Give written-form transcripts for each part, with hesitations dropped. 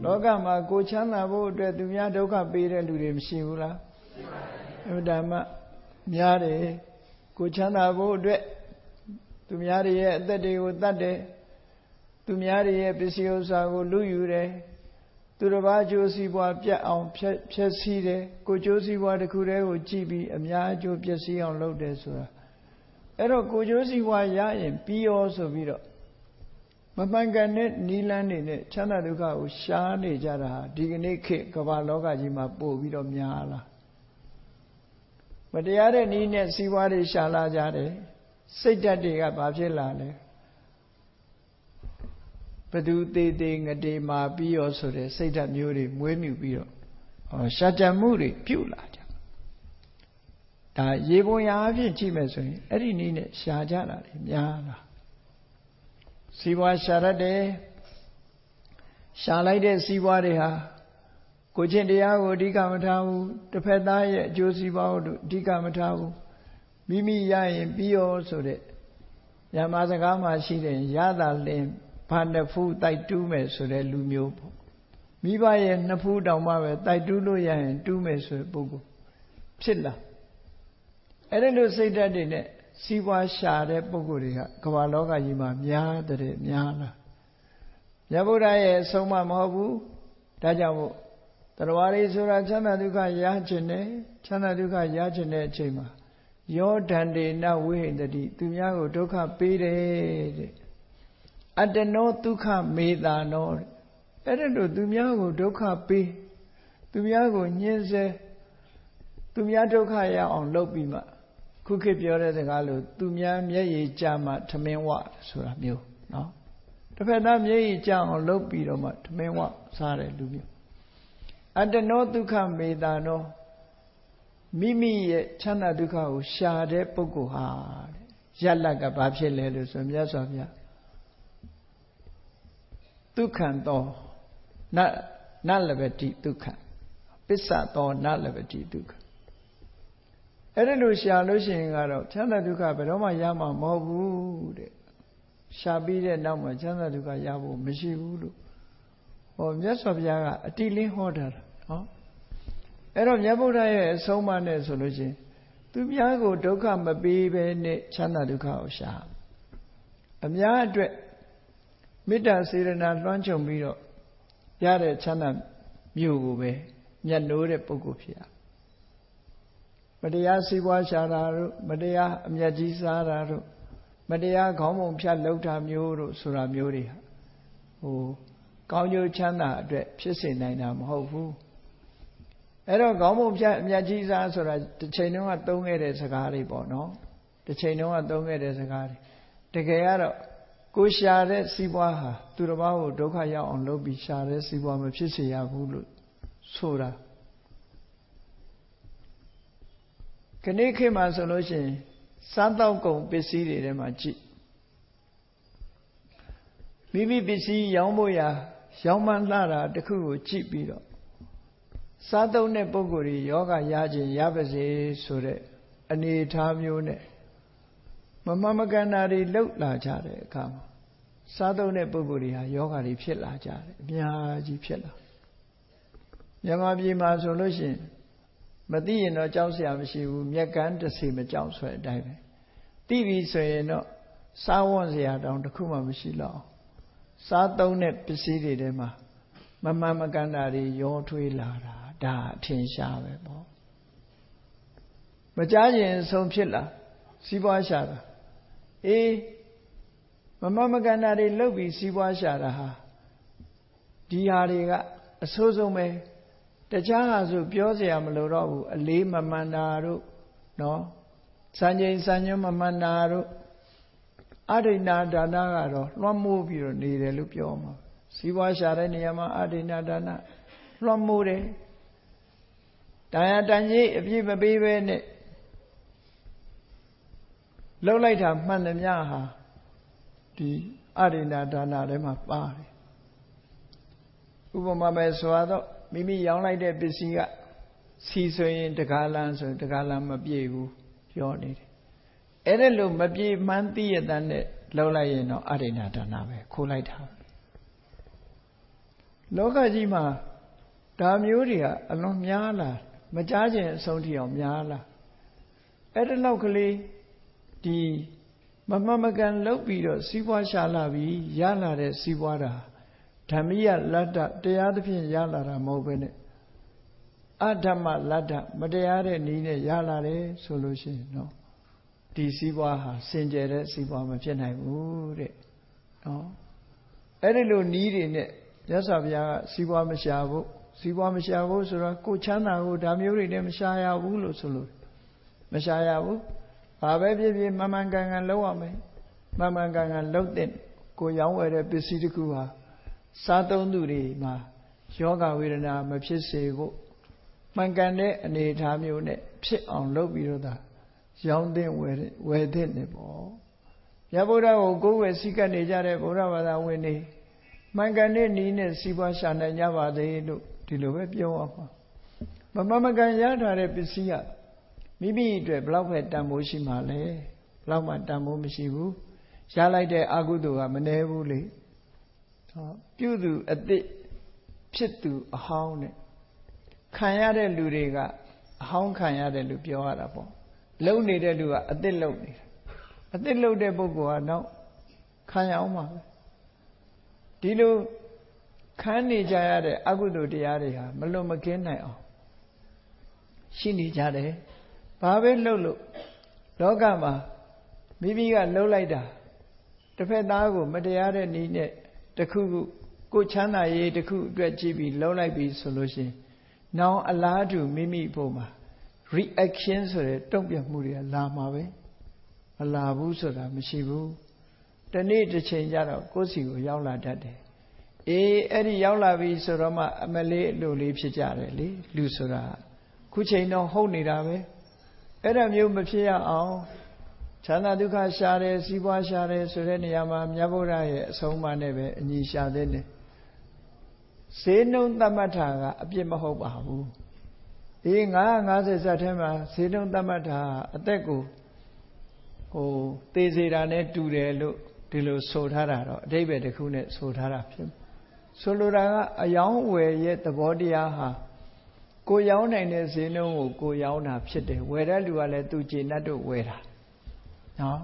လောကမှာကိုချမ်းသာဖို့အတွက်သူများဒုက္ခပေးတဲ့လူတွေမရှိဘူးလားရှိပါဘူးဓမ္မများတယ်ကိုချမ်းသာဖို့အတွက်သူများတွေရဲ့အသက်တွေကိုတတ်တယ်သူများတွေရဲ့ပစ္စည်းဥစ္စာကိုလူယူတယ်သူတစ်ပါးအကျိုးစီးပွားပြတ်အောင်ဖျက်ဆီးတယ်ကိုကျိုးစီးပွားတစ်ခုတည်းကိုကြည့်ပြီးအများအကျိုးပျက်စီးအောင်လုပ်တယ်ဆိုတာအဲ့တော့ကိုကျိုးစီးပွားရရင်ပြီးရောဆိုပြီးတော့မမှန်ကန်တဲ့နိလန်းနေနဲ့ချမ်းသာဒုက္ခကိုရှားနေကြတာဒီကနေ့ခေတ်ကမ္ဘာလောကကြီးမှာပို့ပြီးတော့များလာမတရားတဲ့နည်းနဲ့စီးပွားတွေရှားလာကြတယ်စိတ်ဓာတ်တွေကဘာဖြစ်လာလဲဘသူသေးသေးငတေမာပြီးရောဆိုတဲ့စိတ်ဓာတ်မျိုးတွေမွေးမြူပြီးတော့ရှားကြံမှုတွေပြုလာကြဒါရေပုံရာအဖြစ်ကြည့်မယ်ဆိုရင်အဲ့ဒီနည်းနဲ့ရှားကြတာတွေများလာစီးပွားရှားရတယ်ရှားလိုက်တဲ့စီးပွားတွေဟာကိုချင်းတရားကိုအဓိကမထားဘူးတစ်ဖက်သားရဲ့အကျိုးစီးပွားကိုအဓိကမထားဘူးမိမိရရင်ပြီးရောဆိုတဲ့ညမစကားမှာရှိတဲ့ရတာလင်ဘာနှစ်ဖူးတိုက်တူးမယ်ဆိုတဲ့လူမျိုးပေါ့မိဘရဲ့နှစ်ဖူးတောင်မှပဲတိုက်တူးလို့ရရင်တူးမယ်ဆိုတဲ့ပုဂ္ဂိုလ်ဖြစ်လာအဲ့ဒီလိုစိတ်ဓာတ်တွေနဲ့စီးပွားရှာတဲ့ပုဂ္ဂိုလ်တွေကကမ္ဘာလောကကြီးမှာများတဲ့များလာမြတ်ဗုဒ္ဓရဲ့အဆုံးအမမဟုတ်ဘူးဒါကြောင့်မို့တရားတွေဆိုတာချမ်းသာဒုက္ခရခြင်းနဲ့ချမ်းသာဒုက္ခရခြင်းတဲ့အချိန်မှာယောဒန္တေနဝိဟိန္တိသူများကိုဒုက္ခပေးတယ်တဲ့အတ္တနောဒုက္ခမေတာနောအဲ့ဒါတို့သူများကိုဒုက္ခပေးသူများကိုညှင်းဆဲသူများဒုက္ခရအောင်လုပ်ပြီးမှခုခေတ်ပြောတဲ့စကားလို့သူများမျက်ရည်ကျမှထမင်းဝဆိုတာမျိုးနော်တစ်ဖက်သားမျက်ရည်ကျအောင်လုပ်ပြီးတော့မှထမင်းဝစားတဲ့လူမျိုးအတ္တနောဒုက္ခမေတာနောမိမိရဲ့ချမ်းသာဒုက္ခကိုရှာတဲ့ပုဂ္ဂိုလ်ဟာရလတ်ကဘာဖြစ်လဲလို့ဆိုမြတ်စွာဘုရားဒုက္ခံသောနလဘတိဒုက္ခပစ္စသောနလဘတိဒုက္ခအဲ့ဒါလို့ရှာလို့ရှိရင်ကတော့ချမ်းသာဒုက္ခဘယ်တော့မှရမှာမဟုတ်ဘူးတဲ့ရှာပြီးတဲ့နောက်မှာချမ်းသာဒုက္ခရဖို့မရှိဘူးလို့ဟောမြတ်စွာဘုရားကအတိလင်းဟောတာနော်အဲ့တော့မြတ်ဗုဒ္ဓရဲ့အဆုံးအမနဲ့ဆိုလို့ချင်းသူများကိုဒုက္ခမပေးဘဲနဲ့ချမ်းသာဒုက္ခကိုရှာအများအတွက်မေတ္တာစေရနာလွှမ်းခြုံပြီးတော့ရတဲ့ချမ်းသာမျိုးကိုပဲမြတ်နိုးတဲ့ပုဂ္ဂိုလ်ဖြစ်ရမတရားစီးပွားရှာတာတို့မတရားအမျက်ကြီးစားတာတို့မတရားခေါင်းပုံဖြတ်လောက်တာမျိုးတို့ဆိုတာမျိုးတွေကောင်းကျိုးချမ်းသာအတွက်ဖြစ်စေနိုင်တာမဟုတ်ဘူးအဲ့တော့ခေါင်းပုံဖြတ်အမျက်ကြီးစားဆိုတာတစ်ချိန်တုန်းကသုံးခဲ့တဲ့စကားတွေပေါ့နော်တစ်ချိန်တုန်းကသုံးခဲ့တဲ့စကားတွေတကယ်ကတော့ကိုရှာတဲ့စီးပွားဟာသူတစ်ပါးကိုဒုက္ခရောက်အောင်လုပ်ပြီးရှာတဲ့စီးပွားမဖြစ်စေရဘူးလို့ဆိုတာခဏခေတ်မှာဆိုလို့ရှိရင်စားတောက်ကုန်ပစ္စည်းတွေထဲမှာကြည့်မိမိပစ္စည်းရောင်းဖို့ရာရောင်းမှန်းလှတာတစ်ခုကိုကြည့်ပြီးတော့စားသုံးတဲ့ပုဂ္ဂိုလ်တွေယောဂရခြင်းရပါစေဆိုတဲ့အနေအထားမျိုးနဲ့မမှန်မကန်တာတွေလှုပ်လာကြတဲ့အခါမှာစားသုံးတဲ့ပုဂ္ဂိုလ်တွေဟာယောဂတွေဖြစ်လာကြတယ်အများကြီးဖြစ်လာမြန်မာပြည်မှာဆိုလို့ရှိရင်မသိရင်တော့ကြောက်စရာမရှိဘူးမြက်ကန်းတစ်စီမကြောက်ဆွဲအတိုင်းပဲသိပြီဆိုရင်တော့စားဝတ်စရာတောင်တစ်ခုမှမရှိတော့စားသုံးတဲ့ပစ္စည်းတွေထဲမှာမမှန်မကန်တာတွေရောထွေးလာတာဒါအထင်ရှားပဲပေါ့မကြားရင်ဆုံးဖြစ်လာစီးပွားရှာတာအေးမမှန်မကန်တာတွေလှုပ်ပြီးစီးပွားရှာတာဟာဒီဟာတွေကအဆိုးဆုံးပဲတခြားဟာဆိုပြောเสียမလို့တော့ဘူးအလေးမမှန်တာတို့နော်စံချိန်စံညွှန်းမမှန်တာတို့အဋ္ဌိဏဒါနကတော့လွှမ်းမိုးပြီးတော့နေတယ်လို့ပြောမှာစီးပွားရှာတဲ့နေရာမှာအဋ္ဌိဏဒါနလွှမ်းမိုးတယ်တရားတန်ကြီးအပြည့်မပေးပဲနဲ့လှုပ်လိုက်တာမှန်သမျှဟာဒီအဋ္ဌိဏဒါနထဲမှာပါတယ်ဥပမာပဲဆိုတော့မိမိရောင်းလိုက်တဲ့ပစ္စည်းကစီဆိုရင်တကားလန်းဆိုရင်တကားလန်းမပြေဘူးပြောနေတယ်အဲ့ဒါလို့မပြေမှန်းသိရတဲ့နဲ့လှုပ်လိုက်ရင်တော့အဋ္ဌိဏဒါနပဲခိုးလိုက်တာ လောကကြီးမှာဒါမျိုးတွေကအလွန်များလာမကြားခြင်းအဆုံးထိအောင်များလာအဲ့ဒီလောက်ကလေးဒီမမှန်မကန်လုပ်ပြီးတော့စီးပွားရှာလာပြီးရလာတဲ့စီးပွားတာဓမ္မိယလတ္တတရားသဖြင့်ရလာတာမဟုတ်ဘဲနဲ့အဓမ္မလတ္တမတရားတဲ့နည်းနဲ့ရလာတယ်ဆိုလို့ရှိရင်နော်ဒီစီးပွားဟာစင်ကြယ်တဲ့စီးပွားမဖြစ်နိုင်ဘူးတဲ့နော်အဲ့ဒီလိုနည်းတွေနဲ့မြတ်စွာဘုရားကစီးပွားမရှာဖို့စီးပွားမရှာဖို့ဆိုတော့ကိုယ်ချမ်းသာကိုဒါမျိုးတွေနဲ့မရှာရဘူးလို့ဆိုလို့မရှာရဘူးဘာပဲဖြစ်ဖြစ်မှန်မှန်ကန်ကန်လုပ်ရမယ်မှန်မှန်ကန်ကန်လုပ်တဲ့ကိုရောင်းဝယ်တဲ့ပစ္စည်းတစ်ခုဟာစားသုံးသူတွေမှာယောဂဝေဒနာမဖြစ်စေဖို့မှန်ကန်တဲ့အနေအထားမျိုးနဲ့ဖြစ်အောင်လုပ်ပြီးတော့သာရောင်းတဲ့ဝယ်တဲ့နေပေါ့မြတ်ဗုဒ္ဓကိုကိုယ်ဝယ်စည်းကပ်နေကြတဲ့ဗုဒ္ဓဘာသာဝင်တွေမှန်ကန်တဲ့နည်းနဲ့စီးပွားရှာနိုင်ကြပါသေးလို့ဒီလိုပဲပြောရမှာမမှန်မကန်ရထားတဲ့ပစ္စည်းကမိမိအတွက်ဘလောက်ပဲတန်ဖိုးရှိမှလဲဘလောက်မှတန်ဖိုးမရှိဘူးရလိုက်တဲ့အကုသိုလ်ကမနှဲဘူးလေပြုသူအသစ်ဖြစ်သူအဟောင်းနဲ့ခံရတဲ့လူတွေကအဟောင်းခံရတယ်လို့ပြောရတာပေါ့လုံနေတဲ့လူကအသစ်လုံနေတာအသစ်လုံတဲ့ပုဂ္ဂိုလ်ကတော့ခံရအောင်ပါပဲဒီလိုခံနေကြရတဲ့အကုသိုလ်တရားတွေဟာမလွန်မကင်းနိုင်အောင်ရှိနေကြတယ်ဘာပဲလုပ်လို့လောကမှာမိမိကလှုပ်လိုက်တာတစ်ဖက်သားကိုမတရားတဲ့နည်းနဲ့တခုခုကိုချမ်းသာရေးတခုအတွက်ကြည့်ပြီးလှုပ်လိုက်ပြီးဆိုလို့ရှိရင်နောင်အလားတူမိမိဖို့မှာ reaction ဆိုတဲ့တုံ့ပြန်မှုတွေကလာမှာပဲမလာဘူးဆိုတာမရှိဘူးတနေ့တစ်ချိန်ကျတော့ကိုယ်စီကိုရောက်လာတတ်တယ်အေးအဲ့ဒီရောက်လာပြီဆိုတော့မှအမလေးအလိုလေးဖြစ်ကြတယ်လေလူဆိုတာခုချိန်တော့ဟုတ်နေတာပဲအဲ့ဒါမျိုးမဖြစ်ရအောင်ချမ်းသာဒုက္ခရှာတယ်စီးပွားရှာတယ်ဆိုတဲ့နေရာမှာမြတ်ဗုဒ္ဓရဲ့အဆုံးအမနဲ့ပဲအညီရှာတဲ့နေဈေးနှုန်းသတ်မှတ်တာကအပြစ်မဟုတ်ပါဘူးအေး950ဇတ်ထဲမှာဈေးနှုန်းသတ်မှတ်တာအသက်ကိုသေစေတာနဲ့တူတယ်လို့ဒီလိုဆိုထားတာတော့အဓိပ္ပာယ်တစ်ခုနဲ့ဆိုထားတာဖြစ်ဆိုလိုတာကအယောင်းဝယ်ရဲ့သဘောတရားဟာကိုရောင်းနိုင်တဲ့ဈေးနှုန်းကိုကိုရောင်းတာဖြစ်တယ်ဝယ်တဲ့လူကလည်းသူကျေနပ်လို့ဝယ်တာနော်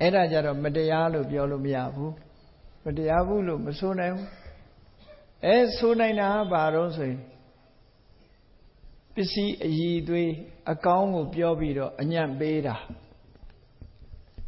အဲ့ဒါကြတော့မတရားလို့ပြောလို့မရဘူးမတရားဘူးလို့မဆိုနိုင်ဘူးဆိုနိုင်တာကဘာတော့ဆိုရင်ပစ္စည်းအည်သွေးအကောင်းကိုပြောပြီးတော့အညံ့ပေးတာ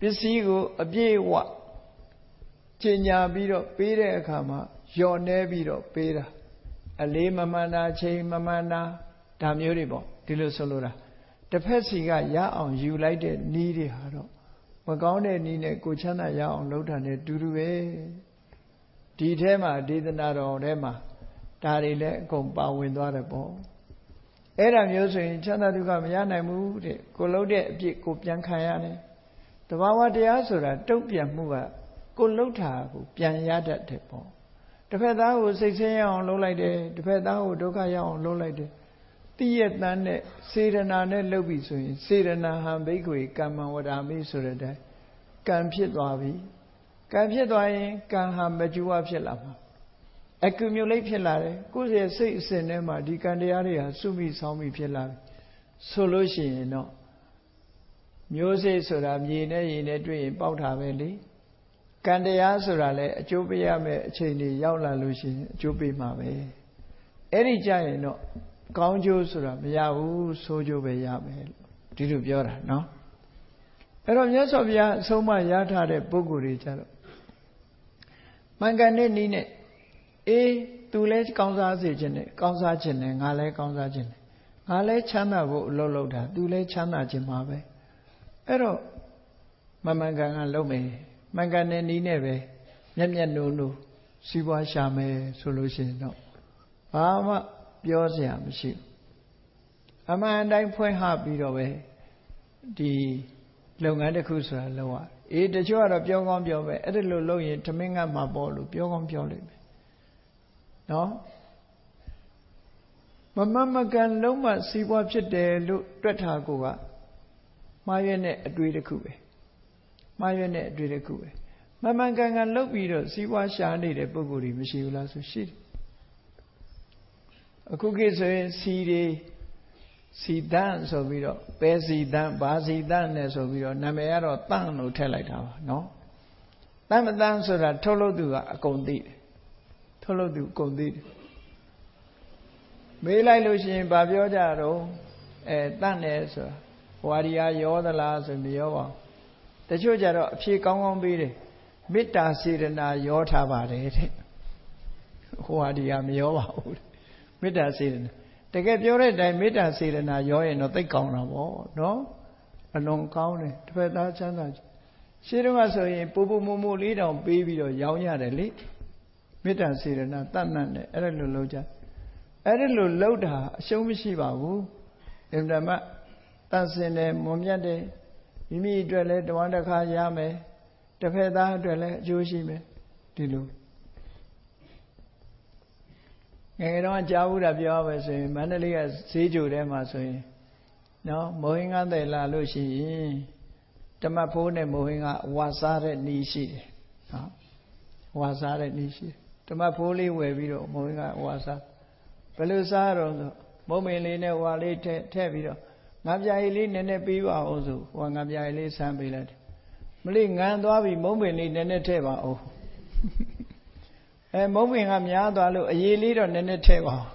ပစ္စည်းကိုအပြည့်ဝကျင်ညာပြီးတော့ပေးတဲ့အခါမှာလျော့နှဲပြီးတော့ပေးတာအလေးမမှန်တာချိန်မမှန်တာဒါမျိုးတွေပေါ့ဒီလိုဆိုလိုတာတစ်ဖက်စီကရအောင်ယူလိုက်တဲ့နည်းတွေဟာတော့မကောင်းတဲ့နည်းနဲ့ကိုချမ်းသာရအောင်လုပ်တာနဲ့တူတူပဲဒီထဲမှာဒေသနာတော်ထဲမှာဒါတွေလည်းအကုန်ပါဝင်သွားတယ်ပေါ့အဲ့ဒါမျိုးဆိုရင်ချမ်းသာဒုက္ခမရနိုင်ဘူးတဲ့ကိုလှုပ်တဲ့အပြစ်ကိုပြန်ခံရတယ်တဘာဝတရားဆိုတာတုံ့ပြန်မှုကကိုလှုပ်တာကိုပြန်ရတတ်တယ်ပေါ့တစ်ဖက်သားကိုစိတ်ဆင်းရအောင်လှုပ်လိုက်တယ်တစ်ဖက်သားကိုဒုက္ခရအောင်လှုပ်လိုက်တယ်တိယတန်နဲ့စေရနာနဲ့လှုပ်ပြီဆိုရင်စေရနာဟံဘိက္ခွေကမ္မံဝဒာမိဆိုတဲ့အတိုင်းကံဖြစ်သွားပြီကံဖြစ်သွားရင်ကံဟာမကြွားဖြစ်လာမှာaccumulate ဖြစ်လာတယ်ကိုယ့်ရဲ့စိတ်အစဉ်ထဲမှာဒီကံတရားတွေဟာစုမိဆောင်းမိဖြစ်လာပြီဆိုလို့ရှိရင်တော့မျိုးစေ့ဆိုတာမြေနဲ့ရေနဲ့တွေ့ရင်ပေါက်တာပဲလေကံတရားဆိုတာလည်းအကျိုးပေးရမယ်အချိန်တွေရောက်လာလို့ရှိရင်အကျိုးပေးမှာပဲအဲ့ဒီကြရင်တော့ကောင်းကျိုးဆိုတာမရဘူးဆိုးကျိုးပဲရမယ်ဒီလိုပြောတာနော်အဲ့တော့မြတ်စွာဘုရားအဆုံးအမရထားတဲ့ပုဂ္ဂိုလ်တွေကြတော့မှန်ကန်တဲ့နည်းနဲ့သူလည်းကောင်းစားစေခြင်းနဲ့ကောင်းစားခြင်းနဲ့ငါလည်းကောင်းစားခြင်းနဲ့ငါလည်းချမ်းသာဖို့အလုပ်လုပ်တာသူလည်းချမ်းသာခြင်းမှာပဲအဲ့တော့မှန်ကန်ကန်လုပ်မယ်မှန်ကန်တဲ့နည်းနဲ့ပဲမျက်မျက်နှိုးနှိုးစီးပွားရှာမယ်ဆိုလို့ရှိရင်တော့ဘာမှပြောစရာမရှိဘူးအမှန်တိုင်းဖွင့်ဟပြီးတော့ပဲဒီလုပ်ငန်းတစ်ခုဆိုတာလုပ်ရတချို့ကတော့ပြောကောင်းပြောပဲအဲ့ဒါလို့လုပ်ရင်ထမင်းငတ်မှာပေါ့လို့ပြောကောင်းပြောလိမ့်မယ်နော်မမှန်ကန်လုံးမစီးပွားဖြစ်တယ်လို့တွက်ထားကိုကမှားရွက်တဲ့အတွေ့တစ်ခုပဲမှားရွက်တဲ့အတွေ့တစ်ခုပဲမှန်ကန်ကန်လုပ်ပြီးတော့စီးပွားရှာနေတဲ့ပုံကိုယ်တွေမရှိဘူးလားဆိုရှိတယ် အခုခေတ်ဆိုရင်စီတန်းဆိုပြီးတော့ပဲစီတန်းဘာစီတန်းနဲ့ဆိုပြီးတော့နာမည်ကတော့တန်းလို့ထည့်လိုက်တာပါနော်တန်းမတန်းဆိုတာထုတ်လုပ်သူကအကုန်သိတယ်ထုတ်လုပ်သူအကုန်သိတယ်မေးလိုက်လို့ရှိရင်ဗာပြောကြတော့တန်းတယ်ဆိုတာဝါရီယာရောသလားဆိုမရောပါဘူးတချို့ကြတော့အဖြေကောင်းကောင်းပေးတယ်မေတ္တာစေတနာရောထားပါတယ်တဲ့ဝါရီယာမရောပါဘူးမေတ္တာစေတနာတကယ်ပြောတဲ့အတိုင်းမေတ္တာစေတနာရောရင်တော့သိကောင်းတာပေါ့နော်အလွန်ကောင်းတယ်တစ်ဖက်သားချမ်းသာရှင်းတော့ဆိုရင်ပူပူမူမူလေးတောင်ပေးပြီးတော့ရောင်းရတယ်လေမေတ္တာစေတနာတတ်မှတ်တယ်အဲ့ဒါလိုလုပ်ကြအဲ့ဒါလိုလုပ်တာအရှုံးမရှိပါဘူးအင်မတန်မှတန်ဆင်တယ်မွန်မြတ်တယ်မိမိအတွက်လည်းတဝမ်းတစ်ခါရမယ်တစ်ဖက်သားအတွက်လည်းအကျိုးရှိမယ်ဒီလိုငယ်တော့ကြားဘူးတာပြောရမယ်ဆိုရင်မန္တလေးကဈေးကြိုထဲမှာဆိုရင်နော်မိုးဟင်းကားတယ်လာလို့ရှိရင်ဓမ္မဖိုးနဲ့မိုးဟင်းကဝါစားတဲ့နီးရှိတယ်နော်ဝါစားတဲ့နီးရှိတယ်ဓမ္မဖိုးလေးဝယ်ပြီးတော့မိုးဟင်းကဝါစားဘယ်လိုစားတော့ဆိုမုံမင်းလေးနဲ့ဝါလေးထည့်ပြီးတော့ငါပြာရည်လေးနည်းနည်းပေးပါအောင်ဆိုဟိုငါပြာရည်လေးဆမ်းပေးလိုက်တယ်မလေးငန်းသွားပြီးမုံမင်းလေးနည်းနည်းထည့်ပါအောင်မုံမင်းကများသွားလို့အရေးလေးတော့နည်းနည်းထည့်ပါအောင်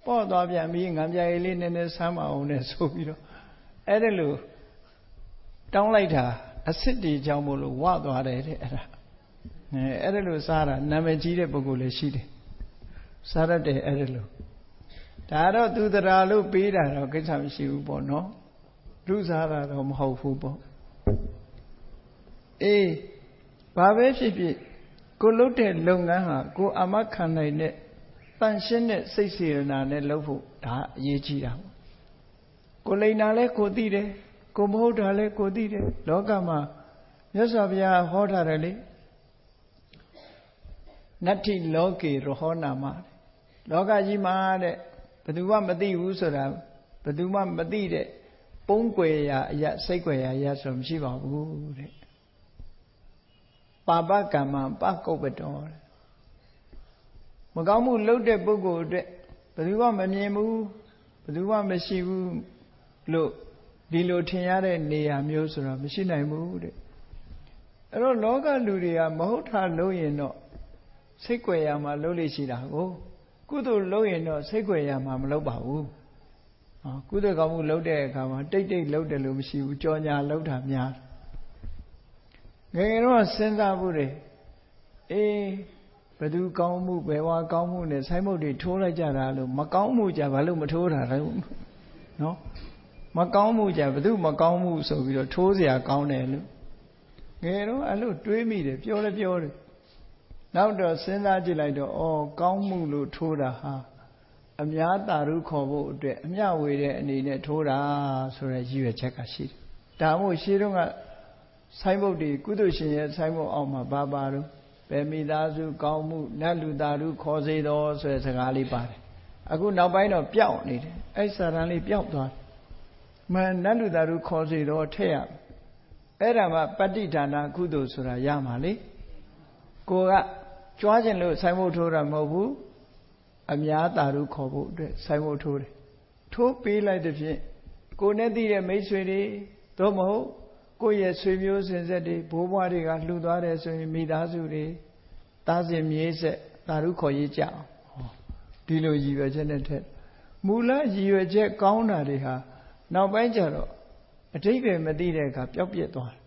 ပေါ့သွားပြန်ပြီးငါပြာရည်လေးနည်းနည်းဆမ်းပါအောင်နဲ့ဆိုပြီးတော့အဲ့ဒါလို့တောင်းလိုက်တာအစ်စ်တီကြောင့်မို့လို့ဝသွားတယ်တဲ့အဲ့ဒါအဲ့ဒါလို့စားတာနာမည်ကြီးတဲ့ပုဂ္ဂိုလ်လည်းရှိတယ်စားရတယ်အဲ့ဒါလို့ဒါတော့သူတရာလို့ပေးတာတော့ကိစ္စမရှိဘူးပေါ့နော်လူစားတာတော့မဟုတ်ဘူးပေါ့အေးဘာပဲဖြစ်ဖြစ်ကိုလုပ်တဲ့လုပ်ငန်းဟာကိုအာမခံနိုင်တဲ့တန်ရှင်းတဲ့စိတ်စေတနာနဲ့လုပ်ဖို့ဒါအရေးကြီးတာပေါ့ကိုလိန်တာလဲကိုသိတယ်ကိုမဟုတ်တာလဲကိုသိတယ်လောကမှာမြတ်စွာဘုရားဟောထားတယ်လေနတ္ထိလောကေရဟောနာမလောကကြီးမှာတဲ့ဘယ်သူမှမသိဘူးဆိုတာဘယ်သူမှမသိတဲ့ပုံးကွယ်ရာအရာစိတ်ကွယ်ရာအရာဆိုမရှိပါဘူးတဲ့ပါပကမ္မပကုပ္ပတောမကောင်းမှုလုပ်တဲ့ပုဂ္ဂိုလ်အတွက်ဘယ်သူမှမမြင်ဘူးဘယ်သူမှမရှိဘူးလို့ဒီလိုထင်ရတဲ့နေရာမျိုးဆိုတာမရှိနိုင်ဘူးတဲ့အဲ့တော့လောကလူတွေကမဟုတ်တာလုပ်ရင်တော့စိတ်ကွယ်ရာမှာလုပ်လို့ရှိတာကိုကုသိုလ်လုပ်ရင်တော့စိတ်ခွေရမှာမလုပ်ပါဘူး။ကုသိုလ်ကောင်းမှုလုပ်တဲ့အခါမှာတိတ်တိတ်လုပ်တယ်လို့မရှိဘူးကြော်ညာလုပ်တာများငယ်ငယ်တော့စဉ်းစားဖို့လေအေးဘယ်သူကောင်းမှုဘယ်ဝါကောင်းမှုနဲ့ဆိုင်းမုတ်တွေထိုးလိုက်ကြတာလို့မကောင်းမှုကြဘာလို့မထိုးတာလဲနော်မကောင်းမှုကြဘယ်သူမကောင်းမှုဆိုပြီးတော့ထိုးเสียကောင်းတယ်လို့ငယ်တော့အဲ့လိုတွေးမိတယ်ပြောလဲပြောတယ်နောက်တော့စဉ်းစားကြည့်လိုက်တော့ဩကောင်းမှုလို့ထိုးတာဟာအများတာရုခေါ်ဖို့အတွက်အမျှဝေတဲ့အနေနဲ့ထိုးတာဆိုတဲ့ရည်ရွယ်ချက်ကရှိတယ်။ဒါမို့ရှင်းတော့ကဆိုင်းဘုတ်ဒီကုသိုလ်ရှင်ရဲ့ဆိုင်းဘုတ်အောက်မှာဘာပါတော့ဘယ်မိသားစုကောင်းမှုနတ်လူတာရုခေါ်စေတော်ဆိုတဲ့စကားလေးပါတယ်။အခုနောက်ပိုင်းတော့ပျောက်နေတယ်။အဲ့စာရန်လေးပျောက်သွားတယ်။မှန်နတ်လူတာရုခေါ်စေတော်ထည့်ရအဲ့ဒါမှပဋိဌာနာကုသိုလ်ဆိုတာရမှာလေ။ကိုကကြွားခြင်းလို့ဆိုင်ဖို့ထိုးတာမဟုတ်ဘူးအများတာရုခေါ်ဖို့အတွက်ဆိုင်ဖို့ထိုးတယ်ထိုးပေးလိုက်တဲ့ဖြင့်ကိုနဲ့တည်တဲ့မိတ်ဆွေတွေသို့မဟုတ်ကိုယ့်ရဲ့ဆွေမျိုးစင်ဆက်တွေဘိုးဘွားတွေကလှူသွားတယ်ဆိုရင်မိသားစုတွေသားစဉ်မြေးဆက်တာရုခေါ်ရေးကြအောင်ဒီလိုရည်ရွယ်ချက်နဲ့ထက်မူလရည်ရွယ်ချက်ကောင်းတာတွေဟာနောက်ပိုင်းကျတော့အတိတ်ပဲမသိတဲ့အခါပျောက်ပြက်သွားတယ်